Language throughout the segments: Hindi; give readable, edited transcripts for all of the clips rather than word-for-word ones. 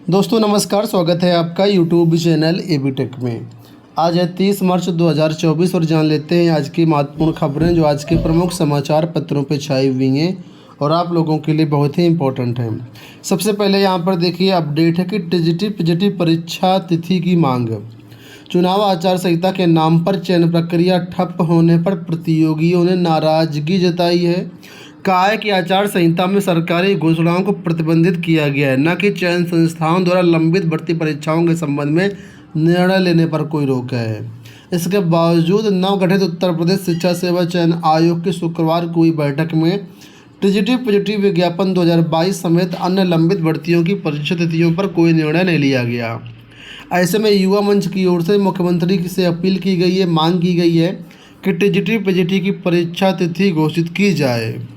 दोस्तों नमस्कार, स्वागत है आपका यूट्यूब चैनल एबी टेक में। आज है 30 मार्च 2024 और जान लेते हैं आज की महत्वपूर्ण खबरें जो आज के प्रमुख समाचार पत्रों पर छाई हुई हैं और आप लोगों के लिए बहुत ही इम्पोर्टेंट हैं। सबसे पहले यहाँ पर देखिए अपडेट है कि टीजीटी पीजीटी परीक्षा तिथि की मांग। चुनाव आचार संहिता के नाम पर चयन प्रक्रिया ठप होने पर प्रतियोगियों ने नाराजगी जताई है। कहा है कि आचार संहिता में सरकारी घोषणाओं को प्रतिबंधित किया गया है, न कि चयन संस्थाओं द्वारा लंबित भर्ती परीक्षाओं के संबंध में निर्णय लेने पर कोई रोक है। इसके बावजूद नवगठित उत्तर प्रदेश शिक्षा सेवा चयन आयोग की शुक्रवार को हुई बैठक में टीजीटी पीजीटी विज्ञापन 2022 समेत अन्य लंबित भर्तियों की परीक्षा तिथियों पर कोई निर्णय नहीं लिया गया। ऐसे में युवा मंच की ओर से मुख्यमंत्री से अपील की गई है, मांग की गई है कि टीजीटी पीजीटी की परीक्षा तिथि घोषित की जाए।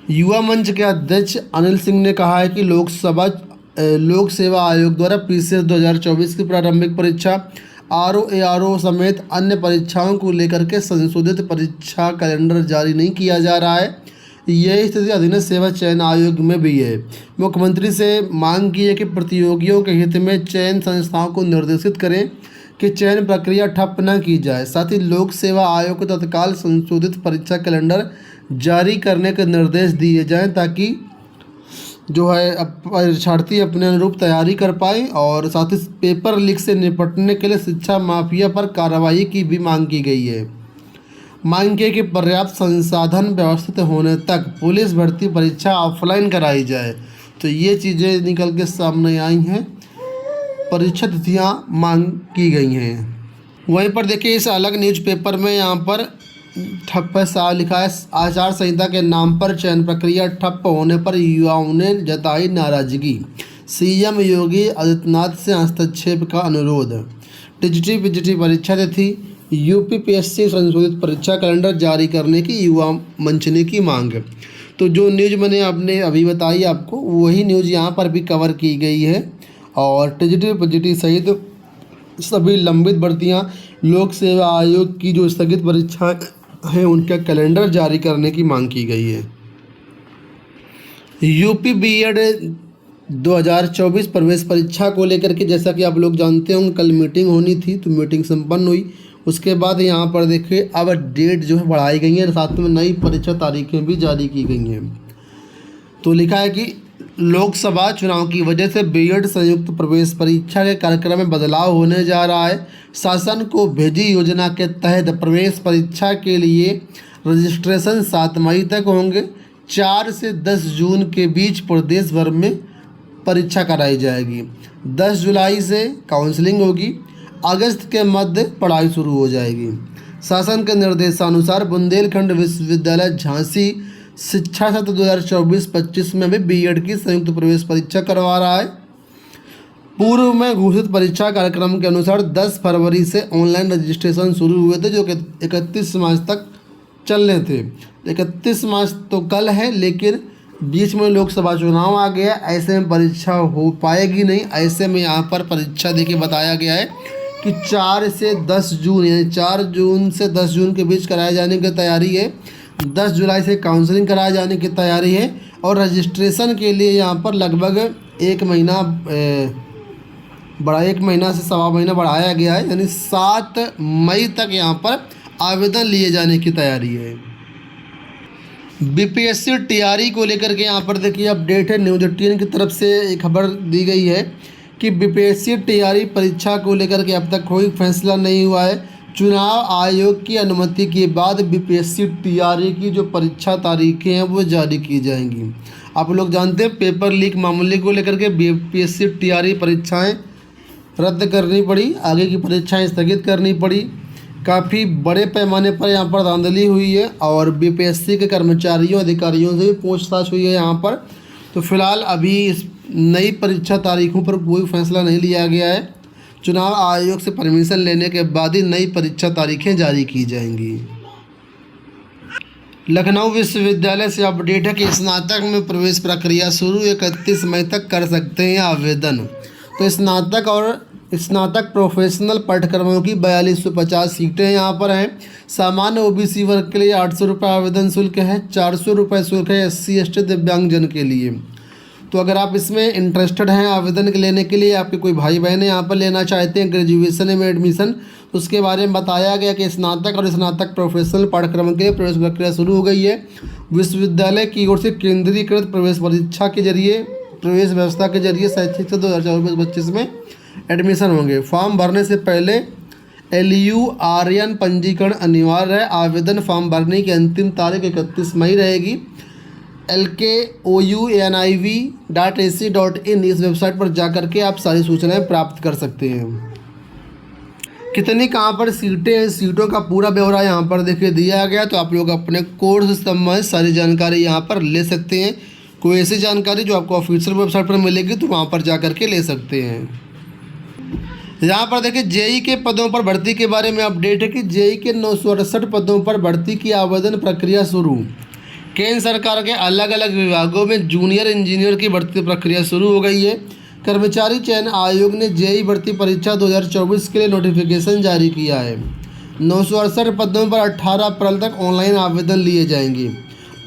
युवा मंच के अध्यक्ष अनिल सिंह ने कहा है कि लोक सेवा आयोग द्वारा पीसीएस 2024 की प्रारंभिक परीक्षा आरओ एआरओ समेत अन्य परीक्षाओं को लेकर के संशोधित परीक्षा कैलेंडर जारी नहीं किया जा रहा है। यह स्थिति अधीनस्थ सेवा चयन आयोग में भी है। मुख्यमंत्री से मांग की है कि प्रतियोगियों के हित में चयन संस्थाओं को निर्देशित करें कि चयन प्रक्रिया ठप न की जाए। साथ ही लोक सेवा आयोग को तत्काल संशोधित परीक्षा कैलेंडर जारी करने के निर्देश दिए जाएं ताकि जो है परीक्षार्थी अपने अनुरूप तैयारी कर पाए और साथ ही पेपर लीक से निपटने के लिए शिक्षा माफिया पर कार्रवाई की भी मांग की गई है। मांग की कि पर्याप्त संसाधन व्यवस्थित होने तक पुलिस भर्ती परीक्षा ऑफलाइन कराई जाए। तो ये चीज़ें निकल के सामने आई हैं, परीक्षा तिथियाँ मांग की गई हैं। वहीं पर देखिए इस अलग न्यूज़पेपर में यहाँ पर ठप्प साफ लिखा है, आचार संहिता के नाम पर चयन प्रक्रिया ठप्प होने पर युवाओं ने जताई नाराजगी। सीएम योगी आदित्यनाथ से हस्तक्षेप का अनुरोध। टीजीटी पीजीटी परीक्षा तिथि यूपीपीएससी संशोधित परीक्षा कैलेंडर जारी करने की युवा मंच ने की मांग। तो जो न्यूज़ मैंने आपने अभी बताई आपको वही न्यूज़ यहाँ पर भी कवर की गई है और टीजीटी पीजीटी सहित सभी लंबित भर्तियाँ लोक सेवा आयोग की जो स्थगित परीक्षा है उनका कैलेंडर जारी करने की मांग की गई है। यूपी बीएड 2024 प्रवेश परीक्षा को लेकर के जैसा कि आप लोग जानते होंगे कल मीटिंग होनी थी, तो मीटिंग संपन्न हुई। उसके बाद यहाँ पर देखिए अब डेट जो है बढ़ाई गई है, साथ में नई परीक्षा तारीखें भी जारी की गई हैं। तो लिखा है कि लोकसभा चुनाव की वजह से बीएड संयुक्त प्रवेश परीक्षा के कार्यक्रम में बदलाव होने जा रहा है। शासन को भेजी योजना के तहत प्रवेश परीक्षा के लिए रजिस्ट्रेशन 7 मई तक होंगे। 4 से 10 जून के बीच प्रदेश भर में परीक्षा कराई जाएगी। 10 जुलाई से काउंसलिंग होगी। अगस्त के मध्य पढ़ाई शुरू हो जाएगी। शासन के निर्देशानुसार बुंदेलखंड विश्वविद्यालय झांसी शिक्षा सत्र 2024-25 में भी बीएड की संयुक्त प्रवेश परीक्षा करवा रहा है। पूर्व में घोषित परीक्षा कार्यक्रम के अनुसार 10 फरवरी से ऑनलाइन रजिस्ट्रेशन शुरू हुए थे जो कि 31 मार्च तक चलने थे। 31 मार्च तो कल है, लेकिन बीच में लोकसभा चुनाव आ गया, ऐसे में परीक्षा हो पाएगी नहीं। ऐसे में यहाँ पर परीक्षा देखिए बताया गया है कि 4 से 10 जून यानी 4 जून से 10 जून के बीच कराए जाने की तैयारी है। 10 जुलाई से काउंसलिंग कराए जाने की तैयारी है और रजिस्ट्रेशन के लिए यहाँ पर लगभग 1 महीना से सवा महीना बढ़ाया गया है, यानी 7 मई तक यहाँ पर आवेदन लिए जाने की तैयारी है। बीपीएससी टीआरई को लेकर के यहाँ पर देखिए अपडेट है। न्यूज़ 18 की तरफ से एक खबर दी गई है कि बीपीएससी टीआरई परीक्षा को लेकर के अब तक कोई फैसला नहीं हुआ है। चुनाव आयोग की अनुमति के बाद बीपीएससी टीआरई की जो परीक्षा तारीखें हैं वो जारी की जाएंगी। आप लोग जानते हैं पेपर लीक मामले को लेकर के बीपीएससी टीआरई परीक्षाएं रद्द करनी पड़ी, आगे की परीक्षाएं स्थगित करनी पड़ी। काफ़ी बड़े पैमाने पर यहाँ पर धांधली हुई है और बीपीएससी के कर्मचारियों अधिकारियों से भी पूछताछ हुई है यहाँ पर। तो फिलहाल अभी इस नई परीक्षा तारीखों पर कोई फैसला नहीं लिया गया है। चुनाव आयोग से परमिशन लेने के बाद ही नई परीक्षा तारीखें जारी की जाएंगी। लखनऊ विश्वविद्यालय से अपडेट है कि स्नातक में प्रवेश प्रक्रिया शुरू 31 मई तक कर सकते हैं आवेदन। तो स्नातक और स्नातक प्रोफेशनल पाठ्यक्रमों की 4250 सीटें यहाँ पर हैं। सामान्य ओबीसी वर्ग के लिए 800 रुपये आवेदन शुल्क है, 400 रुपये शुल्क है SC ST दिव्यांगजन के लिए। तो अगर आप इसमें इंटरेस्टेड हैं आवेदन लेने के लिए, आपके कोई भाई बहन यहाँ पर लेना चाहते हैं ग्रेजुएशन में एडमिशन, तो उसके बारे में बताया गया कि स्नातक और स्नातक प्रोफेशनल पाठ्यक्रम के लिए प्रवेश प्रक्रिया शुरू हो गई है। विश्वविद्यालय की ओर से केंद्रीकृत प्रवेश परीक्षा के जरिए प्रवेश व्यवस्था के जरिए शैक्षिक से 2024-25 में एडमिशन होंगे। फॉर्म भरने से पहले LURN पंजीकरण अनिवार्य है। आवेदन फॉर्म भरने की अंतिम तारीख 31 मई रहेगी। LKOUNIV.AC.in इस वेबसाइट पर जाकर के आप सारी सूचनाएं प्राप्त कर सकते हैं। कितनी कहाँ पर सीटें हैं, सीटों का पूरा ब्यौरा यहाँ पर देखिए दिया गया, तो आप लोग अपने कोर्स से संबंधित सारी जानकारी यहाँ पर ले सकते हैं। कोई ऐसी जानकारी जो आपको ऑफिशियल वेबसाइट पर मिलेगी तो वहाँ पर जा कर के ले सकते हैं। यहाँ पर देखिए JEE के पदों पर भर्ती के बारे में अपडेट है कि JEE के 968 पदों पर भर्ती की आवेदन प्रक्रिया शुरू। केंद्र सरकार के अलग अलग विभागों में जूनियर इंजीनियर की भर्ती प्रक्रिया शुरू हो गई है। कर्मचारी चयन आयोग ने JEE भर्ती परीक्षा 2024 के लिए नोटिफिकेशन जारी किया है। 968 पदों पर 18 अप्रैल तक ऑनलाइन आवेदन लिए जाएंगे।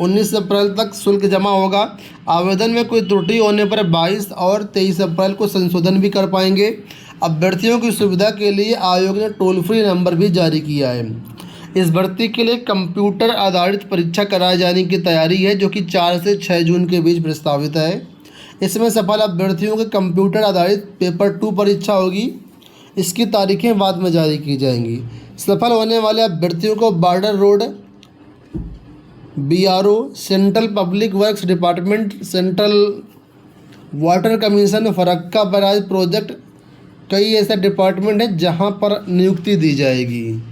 19 अप्रैल तक शुल्क जमा होगा। आवेदन में कोई त्रुटि होने पर 22 और 23 अप्रैल को संशोधन भी कर पाएंगे। अभ्यर्थियों की सुविधा के लिए आयोग ने टोल फ्री नंबर भी जारी किया है। इस भर्ती के लिए कंप्यूटर आधारित परीक्षा कराए जाने की तैयारी है, जो कि 4 से 6 जून के बीच प्रस्तावित है। इसमें सफल अभ्यर्थियों के कंप्यूटर आधारित पेपर 2 परीक्षा होगी। इसकी तारीखें बाद में जारी की जाएंगी। सफल होने वाले अभ्यर्थियों को border road BRO, central public works department, central water commission, Farakka barrage project, कई ऐसे डिपार्टमेंट हैं जहां पर नियुक्ति दी जाएगी।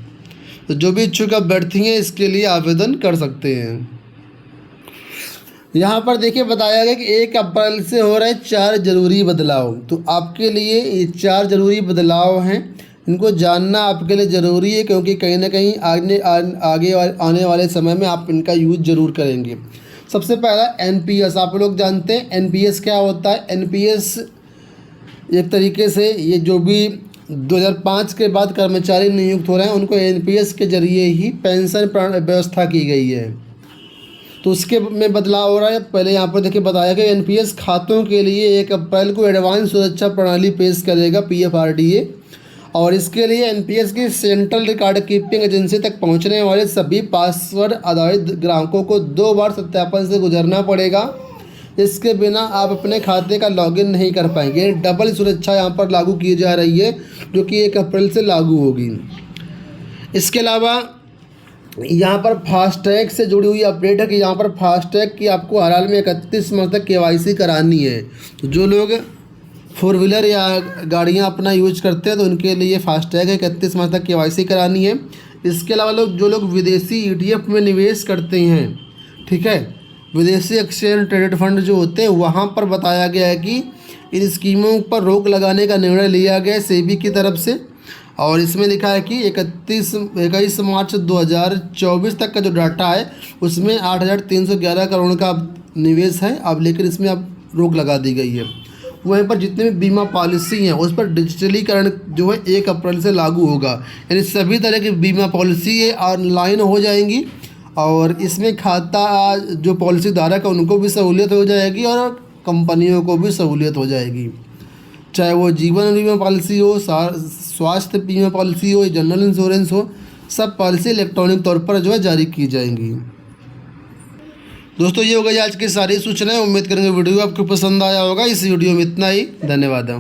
तो जो भी इच्छुक अभ्यर्थी हैं इसके लिए आवेदन कर सकते हैं। यहाँ पर देखिए बताया गया कि 1 अप्रैल से हो रहे 4 जरूरी बदलाव। तो आपके लिए ये 4 जरूरी बदलाव हैं, इनको जानना आपके लिए ज़रूरी है, क्योंकि कहीं ना कहीं आगे आने वाले समय में आप इनका यूज़ ज़रूर करेंगे। सबसे पहला NPS। आप लोग जानते हैं NPS क्या होता है। NPS एक तरीके से ये जो भी 2005 के बाद कर्मचारी नियुक्त हो रहे हैं उनको NPS के जरिए ही पेंशन व्यवस्था की गई है, तो उसके में बदलाव हो रहा है। पहले यहाँ पर देखिए बताया गया NPS खातों के लिए 1 अप्रैल को एडवांस सुरक्षा प्रणाली पेश करेगा PFRDA, और इसके लिए NPS की सेंट्रल रिकॉर्ड कीपिंग एजेंसी तक पहुँचने वाले सभी पासवर्ड आधारित ग्राहकों को 2 बार सत्यापन से गुजरना पड़ेगा। इसके बिना आप अपने खाते का लॉगिन नहीं कर पाएंगे। डबल सुरक्षा यहाँ पर लागू की जा रही है, जो कि 1 अप्रैल से लागू होगी। इसके अलावा यहाँ पर फास्टैग से जुड़ी हुई अपडेट है कि यहाँ पर फास्टैग की आपको हर हाल में 31 मार्च तक KYC करानी है। तो जो लोग 4 व्हीलर या गाड़ियाँ अपना यूज करते हैं तो उनके लिए फास्टैग है, 31 मार्च तक KYC करानी है। इसके अलावा जो लोग विदेशी ETF में निवेश करते हैं, ठीक है, विदेशी एक्सचेंज ट्रेडेड फंड जो होते हैं, वहाँ पर बताया गया है कि इन स्कीमों पर रोक लगाने का निर्णय लिया गया है सेबी की तरफ से। और इसमें लिखा है कि 21 मार्च 2024 तक का जो डाटा है उसमें 8,311 करोड़ का निवेश है अब, लेकिन इसमें अब रोक लगा दी गई है। वहीं पर जितने भी बीमा पॉलिसी हैं उस पर डिजिटलीकरण जो है 1 अप्रैल से लागू होगा, यानी सभी तरह की बीमा पॉलिसी ऑनलाइन हो जाएंगी, और इसमें खाता जो पॉलिसी धारक है उनको भी सहूलियत हो जाएगी और कंपनियों को भी सहूलियत हो जाएगी। चाहे वो जीवन बीमा पॉलिसी हो, स्वास्थ्य बीमा पॉलिसी हो, जनरल इंश्योरेंस हो, सब पॉलिसी इलेक्ट्रॉनिक तौर पर जो है जारी की जाएंगी। दोस्तों ये हो गई आज की सारी सूचनाएं। उम्मीद करेंगे वीडियो आपको पसंद आया होगा। इस वीडियो में इतना ही। धन्यवाद।